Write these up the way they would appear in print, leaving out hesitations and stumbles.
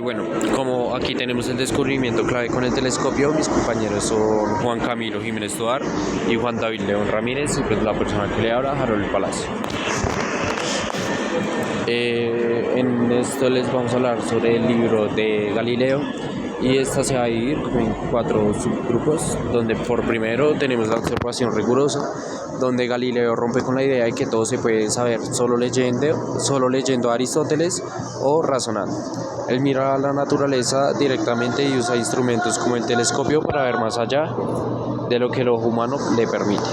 Bueno, como aquí tenemos el descubrimiento clave con el telescopio, mis compañeros son Juan Camilo Jiménez Toar y Juan David León Ramírez, y pues la persona que le habla, Harold Palacio. En esto les vamos a hablar sobre el libro de Galileo, y esta se va a dividir en 4 subgrupos, donde por primero tenemos la observación rigurosa, donde Galileo rompe con la idea de que todo se puede saber solo leyendo a Aristóteles o razonando. Él mira a la naturaleza directamente y usa instrumentos como el telescopio para ver más allá de lo que el ojo humano le permite.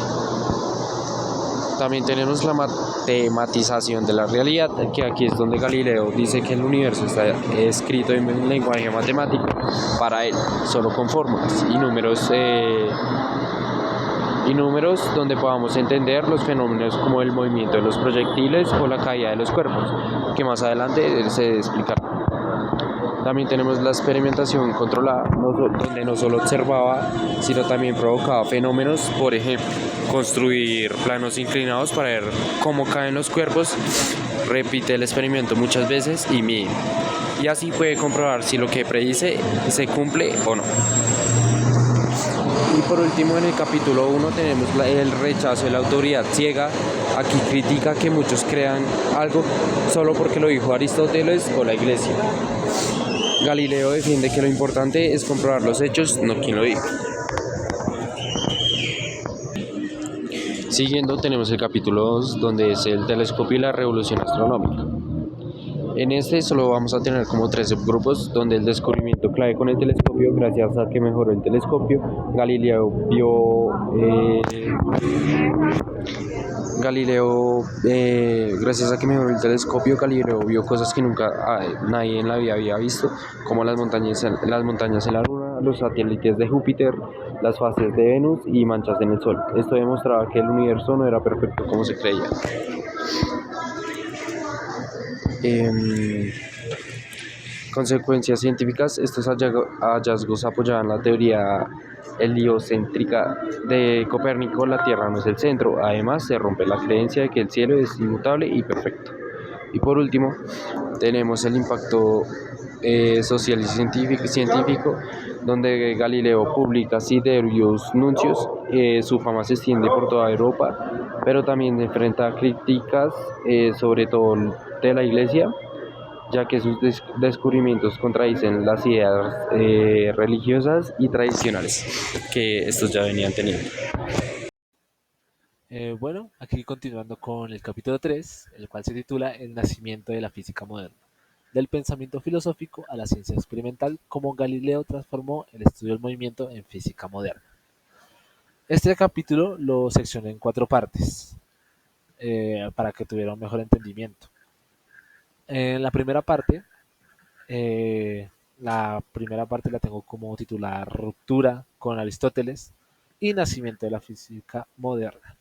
También tenemos la matematización de la realidad, que aquí es donde Galileo dice que el universo está escrito en un lenguaje matemático para él, solo con fórmulas y números donde podamos entender los fenómenos como el movimiento de los proyectiles o la caída de los cuerpos, que más adelante se explicará. También tenemos la experimentación controlada, donde no solo observaba, sino también provocaba fenómenos, por ejemplo, construir planos inclinados para ver cómo caen los cuerpos, repite el experimento muchas veces y mide. Y así puede comprobar si lo que predice se cumple o no. Y por último, en el capítulo 1 tenemos el rechazo de la autoridad ciega. Aquí critica que muchos crean algo solo porque lo dijo Aristóteles o la Iglesia. Galileo defiende que lo importante es comprobar los hechos, no quien lo dijo. Siguiendo tenemos el capítulo 2, donde es el telescopio y la revolución astronómica. En este solo vamos a tener como 3 subgrupos, donde el descubrimiento clave con el telescopio, gracias a que mejoró el telescopio, gracias a que mejoró el telescopio, Galileo vio cosas que nunca nadie en la vida había visto, como las montañas en la Luna, los satélites de Júpiter, las fases de Venus y manchas en el Sol. Esto demostraba que el universo no era perfecto como se creía. Consecuencias científicas. Estos hallazgos apoyaban la teoría heliocéntrica de Copérnico. La Tierra no es el centro. Además, se rompe la creencia de que el cielo es inmutable y perfecto. Y por último, tenemos el impacto social y científico, donde Galileo publica Siderius Nuncius. Su fama se extiende por toda Europa, pero también enfrenta críticas, sobre todo de la Iglesia, ya que sus descubrimientos contradicen las ideas religiosas y tradicionales que estos ya venían teniendo. Bueno, aquí continuando con el capítulo 3, el cual se titula El nacimiento de la física moderna, del pensamiento filosófico a la ciencia experimental, cómo Galileo transformó el estudio del movimiento en física moderna. Este capítulo lo seccioné en 4 partes para que tuviera un mejor entendimiento. En eh, la primera parte la tengo como titular Ruptura con Aristóteles y Nacimiento de la física moderna.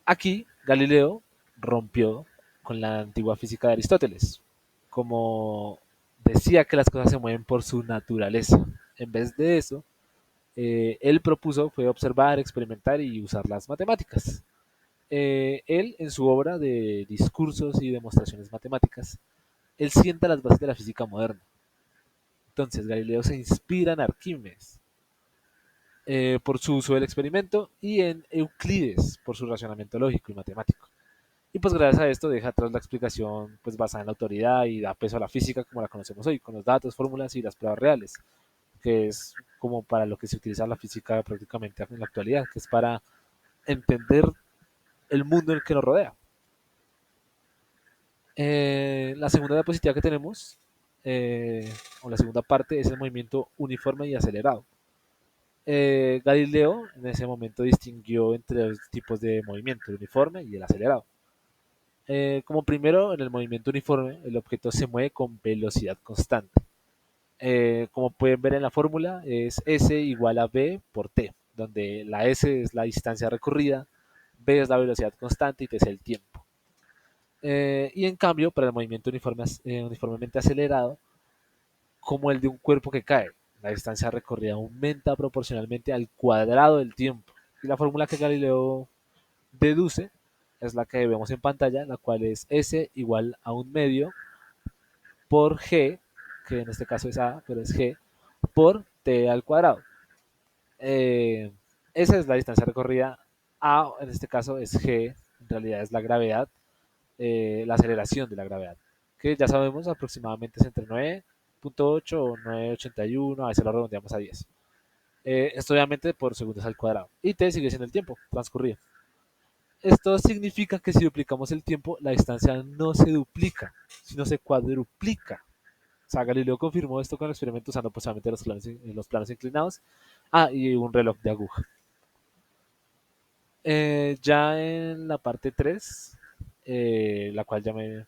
Aquí Galileo rompió con la antigua física de Aristóteles, como decía que las cosas se mueven por su naturaleza. En vez de eso, él propuso fue observar, experimentar y usar las matemáticas. Él, en su obra de discursos y demostraciones matemáticas, él sienta las bases de la física moderna. Entonces, Galileo se inspira en Arquímedes por su uso del experimento y en Euclides por su razonamiento lógico y matemático. Y pues gracias a esto deja atrás la explicación pues basada en la autoridad y da peso a la física como la conocemos hoy, con los datos, fórmulas y las pruebas reales, que es como para lo que se utiliza la física prácticamente en la actualidad, que es para entender el mundo en el que nos rodea. La segunda diapositiva que tenemos, o la segunda parte, es el movimiento uniforme y acelerado. Galileo en ese momento distinguió entre dos tipos de movimiento, el uniforme y el acelerado. Como primero, en el movimiento uniforme, el objeto se mueve con velocidad constante. Como pueden ver en la fórmula, es S igual a B por T, donde la S es la distancia recorrida, B es la velocidad constante y T es el tiempo. Y en cambio, para el movimiento uniformemente acelerado, como el de un cuerpo que cae, la distancia recorrida aumenta proporcionalmente al cuadrado del tiempo. Y la fórmula que Galileo deduce es la que vemos en pantalla, la cual es S igual a un medio por G, que en este caso es A, pero es G, por T al cuadrado. Eh, Esa es la distancia recorrida. A en este caso es G, en realidad es la gravedad, la aceleración de la gravedad, que ya sabemos aproximadamente es entre 9.8 o 9.81, a veces lo redondeamos a 10. Esto obviamente por segundos al cuadrado. Y T sigue siendo el tiempo transcurrido. Esto significa que si duplicamos el tiempo, la distancia no se duplica, sino se cuadruplica. O sea, Galileo confirmó esto con el experimento usando posiblemente los planos inclinados. Ah, y un reloj de aguja. Ya en la parte 3, la cual llamé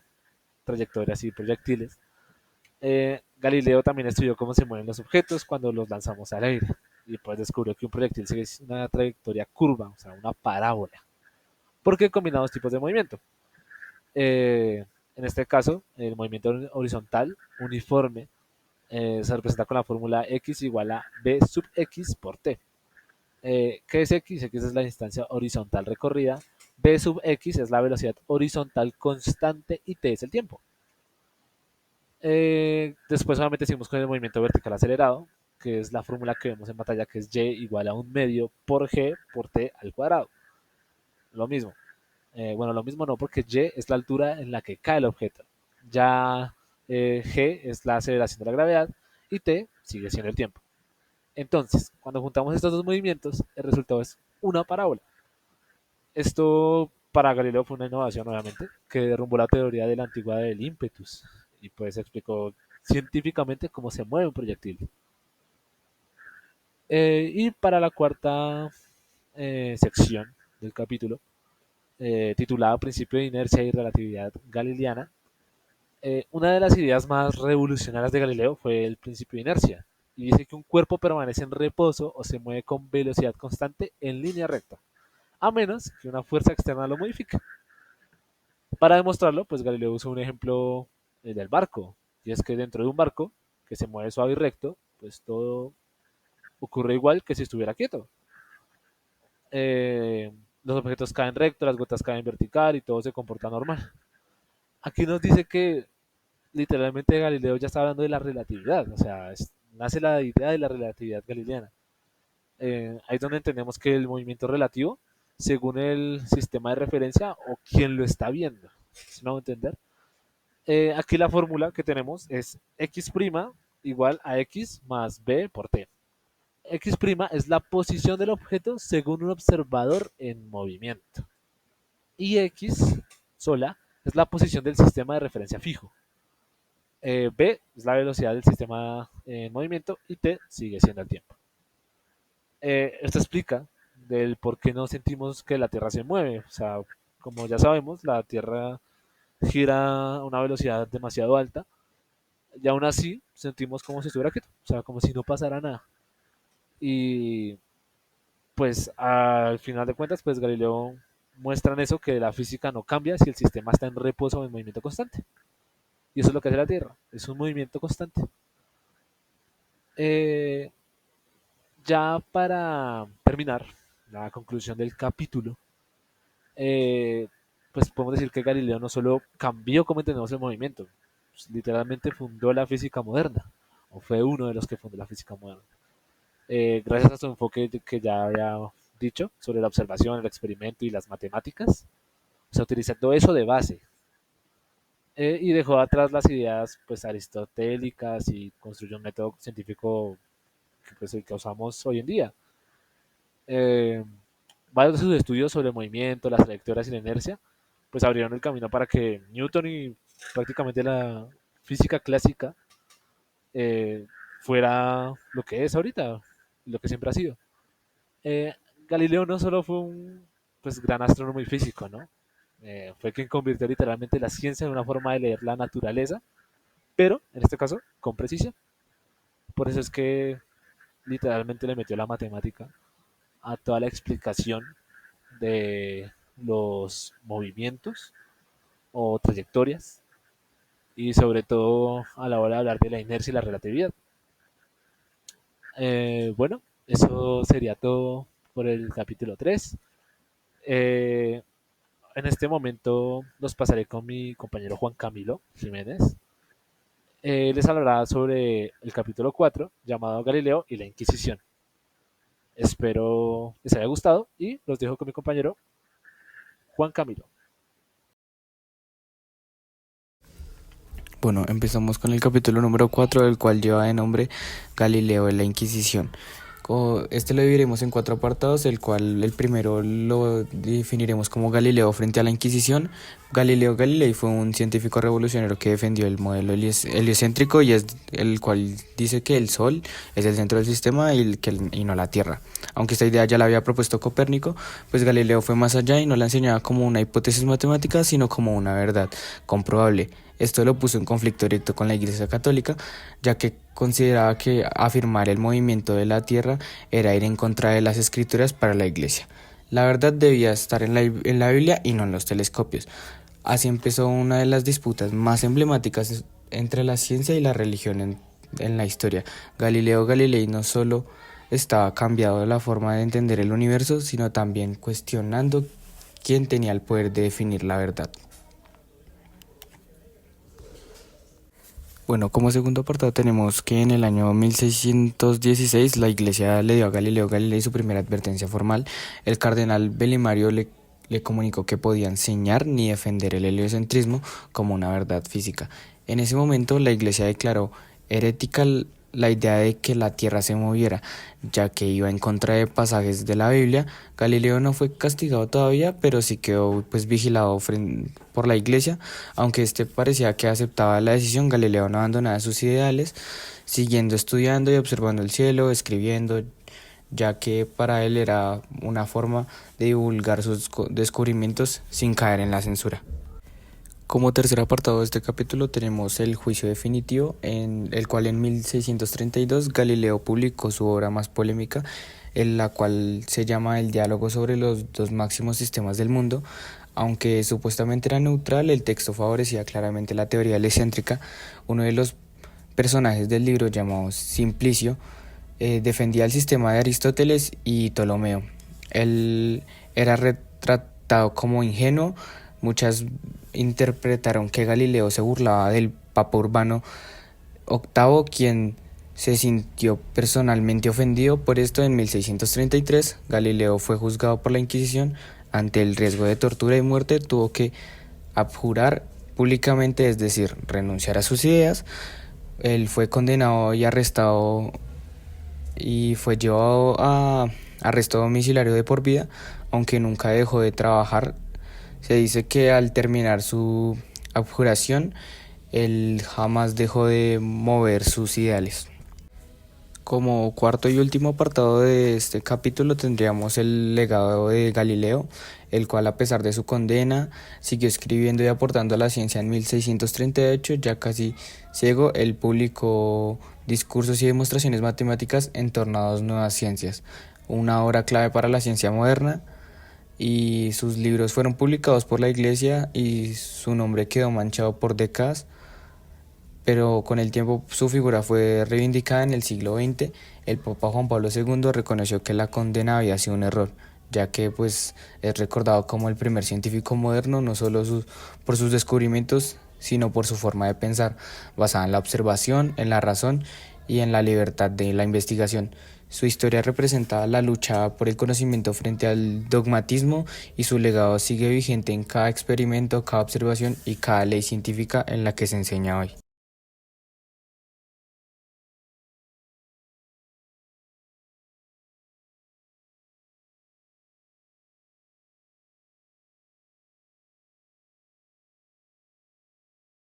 trayectorias y proyectiles, Galileo también estudió cómo se mueven los objetos cuando los lanzamos al aire. Y pues descubrió que un proyectil sigue una trayectoria curva, o sea, una parábola. Porque combina dos tipos de movimiento. En este caso, el movimiento horizontal uniforme se representa con la fórmula x igual a b sub x por t. ¿Qué es x? X es la distancia horizontal recorrida, b sub x es la velocidad horizontal constante y t es el tiempo. Después solamente seguimos con el movimiento vertical acelerado, que es la fórmula que vemos en pantalla, que es y igual a un medio por g por t al cuadrado. Lo mismo. Bueno, lo mismo no, porque y es la altura en la que cae el objeto. Ya g es la aceleración de la gravedad y t sigue siendo el tiempo. Entonces, cuando juntamos estos dos movimientos, el resultado es una parábola. Esto para Galileo fue una innovación, obviamente, que derrumbó la teoría de la antigüedad del ímpetus y pues explicó científicamente cómo se mueve un proyectil. Y para la cuarta sección del capítulo, titulada Principio de Inercia y Relatividad Galileana, una de las ideas más revolucionarias de Galileo fue el principio de inercia, y dice que un cuerpo permanece en reposo o se mueve con velocidad constante en línea recta, a menos que una fuerza externa lo modifique. Para demostrarlo, pues Galileo usó un ejemplo del barco, y es que dentro de un barco que se mueve suave y recto, pues todo ocurre igual que si estuviera quieto. Eh, los objetos caen recto, las gotas caen vertical y todo se comporta normal. Aquí nos dice que literalmente Galileo ya está hablando de la relatividad, o sea, nace la idea de la relatividad galileana. Ahí es donde entendemos que el movimiento relativo, según el sistema de referencia o quien lo está viendo, si no entender. Aquí la fórmula que tenemos es x' igual a x más b por t. X' es la posición del objeto según un observador en movimiento. Y x sola es la posición del sistema de referencia fijo. B es la velocidad del sistema en movimiento y T sigue siendo el tiempo. Esto explica del por qué no sentimos que la Tierra se mueve. O sea, como ya sabemos, la Tierra gira a una velocidad demasiado alta y aún así sentimos como si estuviera quieto, o sea, como si no pasara nada. Y pues al final de cuentas, pues Galileo muestra en eso que la física no cambia si el sistema está en reposo o en movimiento constante. Y eso es lo que hace la Tierra, es un movimiento constante. Eh, ya para terminar la conclusión del capítulo, eh, pues podemos decir que Galileo no solo cambió cómo entendemos el movimiento, pues, literalmente fundó la física moderna, o fue uno de los que fundó la física moderna. Gracias a su enfoque que ya había dicho sobre la observación, el experimento y las matemáticas, o sea, utilizando eso de base, y dejó atrás las ideas pues aristotélicas y construyó un método científico que, pues, el que usamos hoy en día. Eh, Varios de sus estudios sobre el movimiento, las trayectorias y la inercia, pues abrieron el camino para que Newton y prácticamente la física clásica eh, fuera lo que es ahorita, lo que siempre ha sido. Eh, Galileo no solo fue un pues, gran astrónomo y físico, ¿no? Fue quien convirtió literalmente la ciencia en una forma de leer la naturaleza, pero en este caso con precisión. Por eso es que literalmente le metió la matemática a toda la explicación de los movimientos o trayectorias y sobre todo a la hora de hablar de la inercia y la relatividad. Bueno, eso sería todo por el capítulo 3. En este momento los pasaré con mi compañero Juan Camilo Jiménez. Les hablará sobre el capítulo 4 llamado Galileo y la Inquisición. Espero les haya gustado y los dejo con mi compañero Juan Camilo. Bueno, empezamos con el capítulo número 4, el cual lleva de nombre Galileo de la Inquisición. Este lo dividiremos en 4 apartados, el cual el primero lo definiremos como Galileo frente a la Inquisición. Galileo Galilei fue un científico revolucionario que defendió el modelo heliocéntrico y es el cual dice que el Sol es el centro del sistema y no la Tierra. Aunque esta idea ya la había propuesto Copérnico, pues Galileo fue más allá y no la enseñaba como una hipótesis matemática, sino como una verdad comprobable. Esto lo puso en conflicto directo con la Iglesia Católica, ya que consideraba que afirmar el movimiento de la Tierra era ir en contra de las Escrituras para la Iglesia. La verdad debía estar en la Biblia y no en los telescopios. Así empezó una de las disputas más emblemáticas entre la ciencia y la religión en la historia. Galileo Galilei no solo estaba cambiando la forma de entender el universo, sino también cuestionando quién tenía el poder de definir la verdad. Bueno, como segundo apartado tenemos que en el año 1616 la Iglesia le dio a Galileo Galilei su primera advertencia formal. El cardenal Belimario le comunicó que podía enseñar ni defender el heliocentrismo como una verdad física. En ese momento la Iglesia declaró herética la idea de que la Tierra se moviera, ya que iba en contra de pasajes de la Biblia. Galileo no fue castigado todavía, pero sí quedó vigilado por la Iglesia. Aunque parecía que aceptaba la decisión, Galileo no abandonaba sus ideales, siguiendo estudiando y observando el cielo, escribiendo, ya que para él era una forma de divulgar sus descubrimientos sin caer en la censura. Como tercer apartado de este capítulo tenemos el juicio definitivo, en el cual en 1632 Galileo publicó su obra más polémica, en la cual se llama El diálogo sobre los dos máximos sistemas del mundo. Aunque supuestamente era neutral, el texto favorecía claramente la teoría heliocéntrica. Uno de los personajes del libro, llamado Simplicio, defendía el sistema de Aristóteles y Ptolomeo. Él era retratado como ingenuo. Muchas interpretaron que Galileo se burlaba del Papa Urbano VIII, quien se sintió personalmente ofendido por esto. En 1633, Galileo fue juzgado por la Inquisición. Ante el riesgo de tortura y muerte, tuvo que abjurar públicamente, es decir, renunciar a sus ideas. Él fue condenado y arrestado y fue llevado a arresto domiciliario de por vida, aunque nunca dejó de trabajar. Se dice que al terminar su abjuración, él jamás dejó de mover sus ideales. Como cuarto y último apartado de este capítulo tendríamos el legado de Galileo, el cual, a pesar de su condena, siguió escribiendo y aportando a la ciencia. En 1638, ya casi ciego, él publicó Discursos y demostraciones matemáticas en torno a dos nuevas ciencias, una obra clave para la ciencia moderna, y sus libros fueron publicados por la Iglesia y su nombre quedó manchado por décadas. Pero con el tiempo su figura fue reivindicada. En el siglo XX. El Papa Juan Pablo II reconoció que la condena había sido un error, ya que es recordado como el primer científico moderno, no solo por sus descubrimientos, sino por su forma de pensar, basada en la observación, en la razón y en la libertad de la investigación. Su historia representa la lucha por el conocimiento frente al dogmatismo, y su legado sigue vigente en cada experimento, cada observación y cada ley científica en la que se enseña hoy.